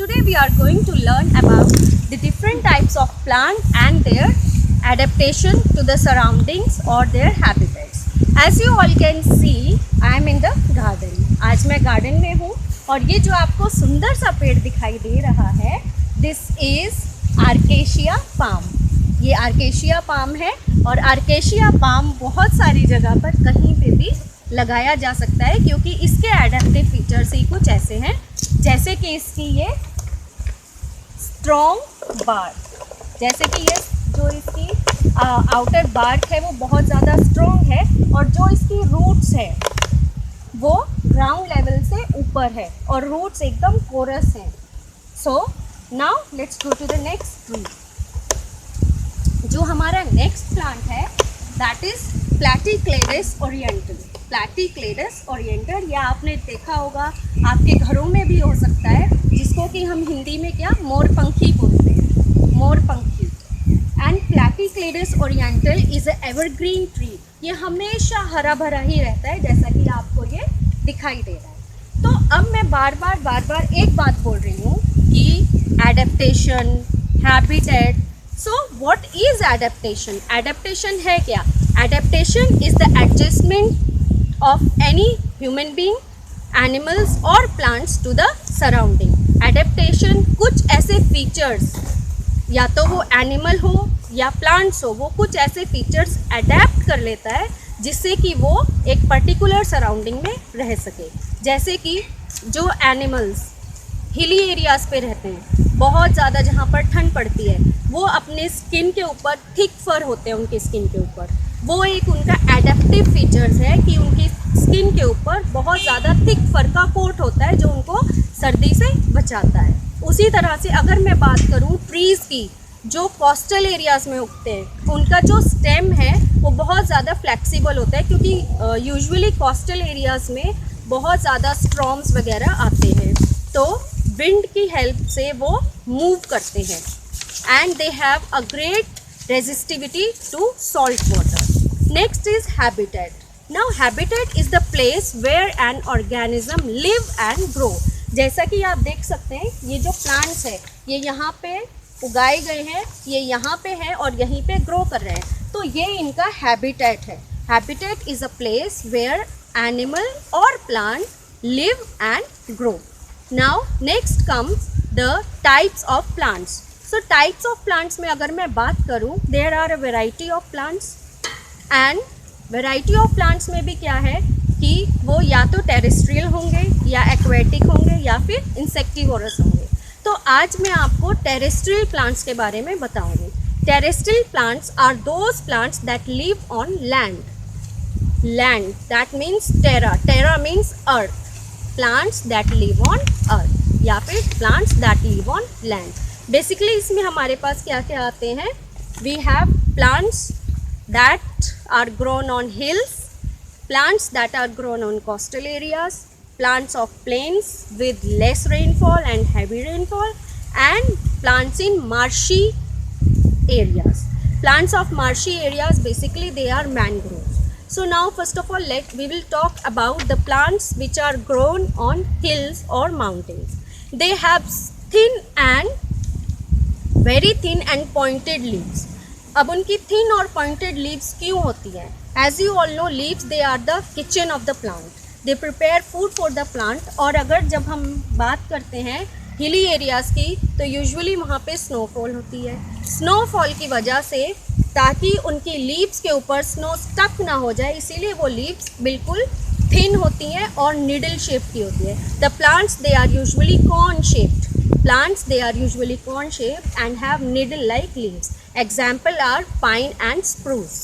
today we are going to learn about the different types of plant and their adaptation to the surroundings or their habitats. As you all can see, I am in the garden. आज मैं garden में हूँ और ये जो आपको सुंदर सा पेड़ दिखाई दे रहा है, दिस इज़ आर्केशिया पाम. ये आर्केशिया पाम है और आर्केशिया पाम बहुत सारी जगह पर कहीं पे भी लगाया जा सकता है क्योंकि इसके एडेप्टिव फीचर्स ही कुछ ऐसे हैं, जैसे कि इसकी ये स्ट्रॉन्ग बार्क, जैसे कि ये जो इसकी आउटर बार्क है वो बहुत ज़्यादा स्ट्रॉन्ग है और जो इसकी रूट्स है वो ग्राउंड लेवल से ऊपर है और रूट्स एकदम कोरस हैं. So now let's go to the next tree. जो हमारा नेक्स्ट प्लांट है that is Platycladus oriental. Platycladus oriental या आपने देखा होगा आपके घरों में भी हो सकता है, जिसको कि हम हिंदी में क्या मोरपंखी बोलते हैं, मोरपंखी. And platycladus oriental is a evergreen tree. ये हमेशा हरा भरा ही रहता है जैसा कि आपको ये दिखाई दे रहा है. तो अब मैं बार बार एक बात बोल रही हूँ कि adaptation, habitat. So what is adaptation? Adaptation है क्या? Adaptation is the adjustment of any human being, animals or plants to the surrounding. Adaptation कुछ ऐसे features, या तो वो animal हो या plants हो, वो कुछ ऐसे features adapt कर लेता है जिससे कि वो एक particular surrounding में रह सके. जैसे कि जो animals हिली एरियाज़ पे रहते हैं, बहुत ज़्यादा जहाँ पर ठंड पड़ती है, वो अपने स्किन के ऊपर थिक फर होते हैं, उनके स्किन के ऊपर वो एक उनका एडेप्टिव फीचर्स है कि उनकी स्किन के ऊपर बहुत ज़्यादा थिक फर का कोट होता है जो उनको सर्दी से बचाता है. उसी तरह से अगर मैं बात करूँ ट्रीज़ की, जो कोस्टल एरियाज़ में उगते हैं, उनका जो स्टेम है वो बहुत ज़्यादा फ्लेक्सिबल होता है क्योंकि यूजुअली कोस्टल एरियाज़ में बहुत ज़्यादा स्टॉर्म्स वगैरह आते हैं, तो विंड की हेल्प से वो मूव करते हैं. And they have a great resistivity to salt water. Next is habitat. Now habitat is the place where an organism live and grow. जैसा कि आप देख सकते हैं ये जो plants है ये यहाँ पे उगाए गए हैं, ये यहाँ पे है और यहीं पे grow कर रहे हैं, तो ये इनका habitat है. Habitat is a place where animal or plant live and grow. Now next comes the types of plants. So types of plants में अगर मैं बात करूँ, there are a variety of plants and variety of plants में भी क्या है कि वो या तो टेरेस्ट्रियल होंगे या एक्वेटिक होंगे या फिर इंसेक्टिवोरस होंगे. तो आज मैं आपको टेरेस्ट्रियल प्लांट्स के बारे में बताऊँगी. Terrestrial plants are those plants that live on land. Land that means terra. Terra means earth. Plants that live on earth या फिर plants that live on land. Basically इसमें हमारे पास क्या क्या आते हैं? We have plants that are grown on hills, plants that are grown on coastal areas, plants of plains with less rainfall and heavy rainfall, and plants in marshy areas. Plants of marshy areas basically they are mangroves. So now first of all we will talk about the plants which are grown on hills or mountains. They have thin and very thin and pointed leaves. अब उनकी thin और pointed leaves क्यों होती हैं? As you all know leaves they are the kitchen of the plant. They prepare food for the plant. और अगर जब हम बात करते हैं हिली एरियाज़ की तो यूजुअली वहाँ पे स्नोफॉल होती है. स्नोफॉल की वजह से ताकि उनकी लीव्स के ऊपर स्नो स्टक ना हो जाए, इसीलिए वो लीव्स बिल्कुल थिन होती हैं और निडल शेप की होती है. The plants they are usually cone shaped. Plants they are usually cone shaped and have needle like leaves. Example are pine and spruce.